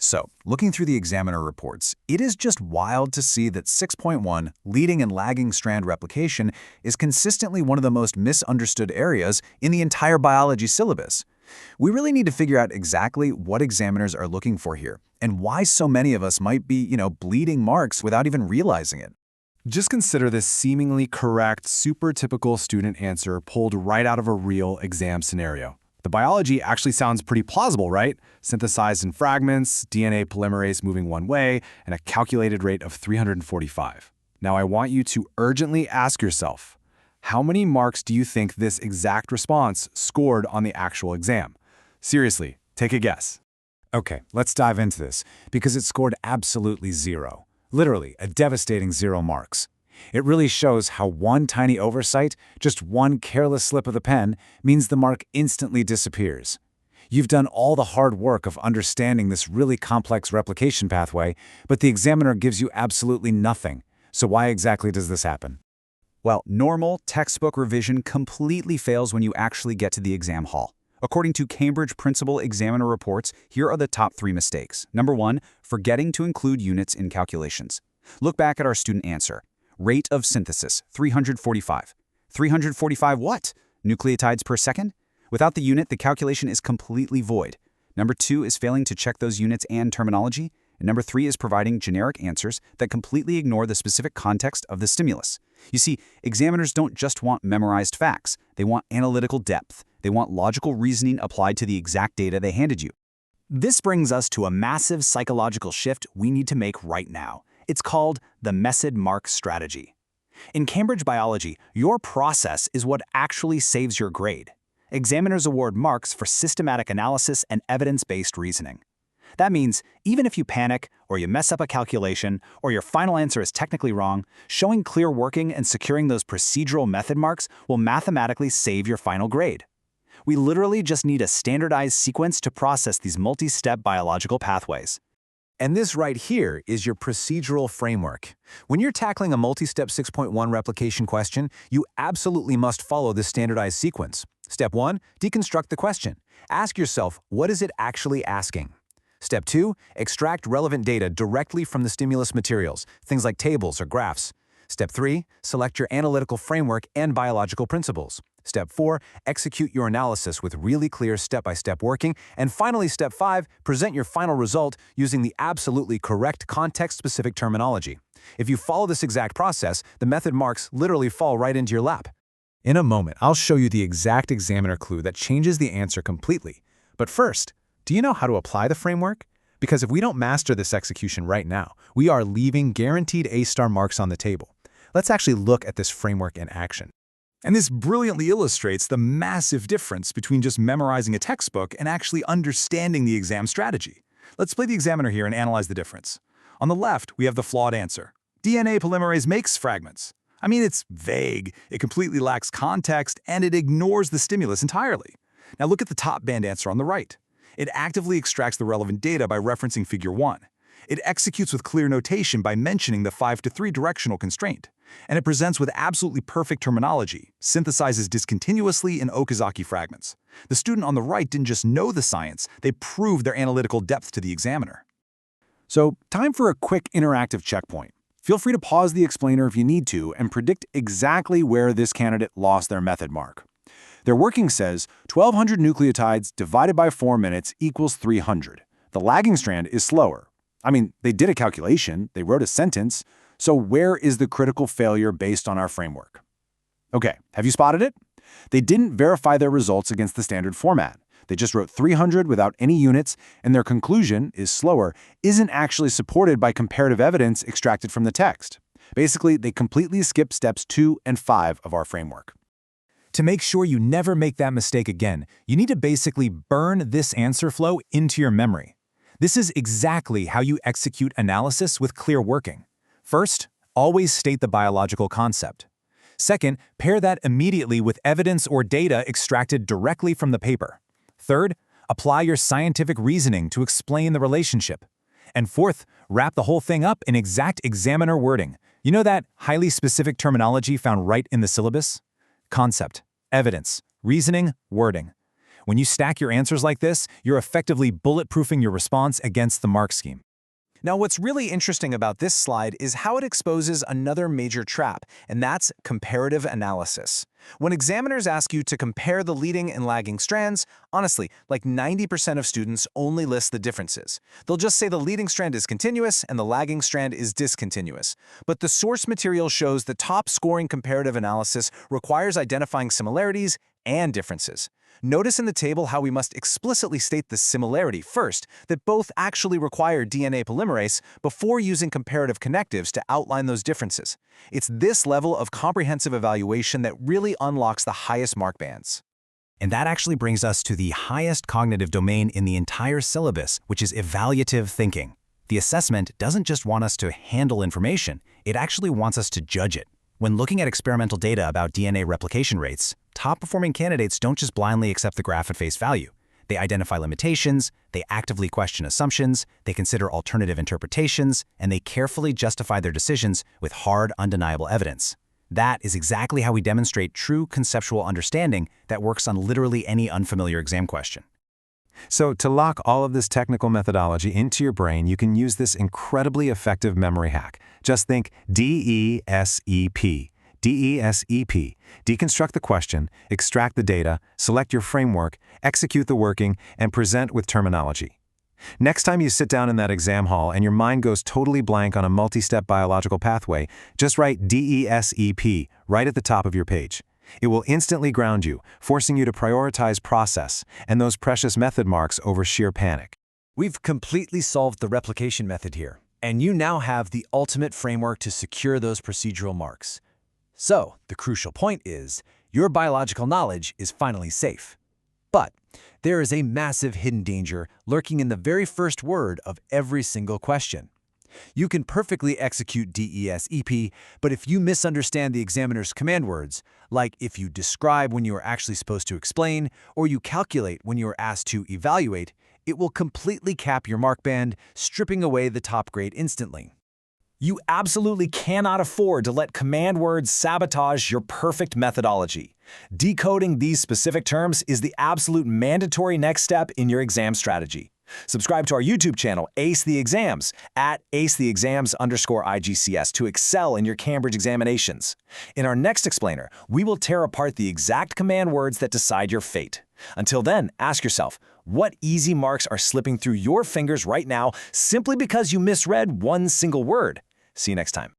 So, looking through the examiner reports, it is just wild to see that 6.1, leading and lagging strand replication, is consistently one of the most misunderstood areas in the entire biology syllabus. We really need to figure out exactly what examiners are looking for here, and why so many of us might be, bleeding marks without even realizing it. Just consider this seemingly correct, super typical student answer pulled right out of a real exam scenario. The biology actually sounds pretty plausible, right? Synthesized in fragments, DNA polymerase moving one way, and a calculated rate of 345. Now I want you to urgently ask yourself, how many marks do you think this exact response scored on the actual exam? Seriously, take a guess. Okay, let's dive into this, because it scored absolutely 0. Literally, a devastating 0 marks. It really shows how one tiny oversight, just one careless slip of the pen, means the mark instantly disappears. You've done all the hard work of understanding this really complex replication pathway, but the examiner gives you absolutely nothing. So why exactly does this happen? Well, normal textbook revision completely fails when you actually get to the exam hall. According to Cambridge Principal Examiner reports, here are the top 3 mistakes. Number 1, forgetting to include units in calculations. Look back at our student answer. Rate of synthesis, 345. 345 what? Nucleotides per second? Without the unit, the calculation is completely void. Number 2 is failing to check those units and terminology. And number 3 is providing generic answers that completely ignore the specific context of the stimulus. You see, examiners don't just want memorized facts. They want analytical depth. They want logical reasoning applied to the exact data they handed you. This brings us to a massive psychological shift we need to make right now. It's called the method mark strategy. In Cambridge biology, your process is what actually saves your grade. Examiners award marks for systematic analysis and evidence-based reasoning. That means even if you panic, or you mess up a calculation, or your final answer is technically wrong, showing clear working and securing those procedural method marks will mathematically save your final grade. We literally just need a standardized sequence to process these multi-step biological pathways. And this right here is your procedural framework. When you're tackling a multi-step 6.1 replication question, you absolutely must follow this standardized sequence. Step 1, deconstruct the question. Ask yourself, what is it actually asking? Step 2, extract relevant data directly from the stimulus materials, things like tables or graphs. Step 3, select your analytical framework and biological principles. Step 4, execute your analysis with really clear step-by-step working. And finally, Step 5, present your final result using the absolutely correct context-specific terminology. If you follow this exact process, the method marks literally fall right into your lap. In a moment, I'll show you the exact examiner clue that changes the answer completely. But first, do you know how to apply the framework? Because if we don't master this execution right now, we are leaving guaranteed A-star marks on the table. Let's actually look at this framework in action. And this brilliantly illustrates the massive difference between just memorizing a textbook and actually understanding the exam strategy. Let's play the examiner here and analyze the difference. On the left, we have the flawed answer. DNA polymerase makes fragments. I mean, it's vague, it completely lacks context, and it ignores the stimulus entirely. Now look at the top band answer on the right. It actively extracts the relevant data by referencing Figure 1. It executes with clear notation by mentioning the 5-to-3 directional constraint. And it presents with absolutely perfect terminology, synthesizes discontinuously in Okazaki fragments. The student on the right didn't just know the science, they proved their analytical depth to the examiner. So, time for a quick interactive checkpoint. Feel free to pause the explainer if you need to and predict exactly where this candidate lost their method mark. Their working says 1,200 nucleotides divided by 4 minutes equals 300. The lagging strand is slower. I mean, they did a calculation, they wrote a sentence, so where is the critical failure based on our framework? Okay, have you spotted it? They didn't verify their results against the standard format. They just wrote 300 without any units, and their conclusion is slower, isn't actually supported by comparative evidence extracted from the text. Basically, they completely skip steps 2 and 5 of our framework. To make sure you never make that mistake again, you need to basically burn this answer flow into your memory. This is exactly how you execute analysis with clear working. First, always state the biological concept. Second, pair that immediately with evidence or data extracted directly from the paper. Third, apply your scientific reasoning to explain the relationship. And fourth, wrap the whole thing up in exact examiner wording. You know that highly specific terminology found right in the syllabus? Concept, evidence, reasoning, wording. When you stack your answers like this, you're effectively bulletproofing your response against the mark scheme. Now, what's really interesting about this slide is how it exposes another major trap, and that's comparative analysis. When examiners ask you to compare the leading and lagging strands, honestly, like 90% of students only list the differences. They'll just say the leading strand is continuous and the lagging strand is discontinuous. But the source material shows the top-scoring comparative analysis requires identifying similarities and differences. Notice in the table how we must explicitly state the similarity first, that both actually require DNA polymerase before using comparative connectives to outline those differences. It's this level of comprehensive evaluation that really unlocks the highest mark bands. And that actually brings us to the highest cognitive domain in the entire syllabus, which is evaluative thinking. The assessment doesn't just want us to handle information, it actually wants us to judge it. When looking at experimental data about DNA replication rates, top-performing candidates don't just blindly accept the graph at face value. They identify limitations, they actively question assumptions, they consider alternative interpretations, and they carefully justify their decisions with hard, undeniable evidence. That is exactly how we demonstrate true conceptual understanding that works on literally any unfamiliar exam question. So to lock all of this technical methodology into your brain, you can use this incredibly effective memory hack. Just think DESEP. DESEP. Deconstruct the question, extract the data, select your framework, execute the working, and present with terminology. Next time you sit down in that exam hall and your mind goes totally blank on a multi-step biological pathway, just write DESEP right at the top of your page. It will instantly ground you, forcing you to prioritize process and those precious method marks over sheer panic. We've completely solved the replication method here, and you now have the ultimate framework to secure those procedural marks. So, the crucial point is, your biological knowledge is finally safe. But there is a massive hidden danger lurking in the very first word of every single question. You can perfectly execute DESEP, but if you misunderstand the examiner's command words, like if you describe when you are actually supposed to explain, or you calculate when you are asked to evaluate, it will completely cap your mark band, stripping away the top grade instantly. You absolutely cannot afford to let command words sabotage your perfect methodology. Decoding these specific terms is the absolute mandatory next step in your exam strategy. Subscribe to our YouTube channel, Ace the Exams, at acetheexams_IGCS to excel in your Cambridge examinations. In our next explainer, we will tear apart the exact command words that decide your fate. Until then, ask yourself, what easy marks are slipping through your fingers right now simply because you misread one single word? See you next time.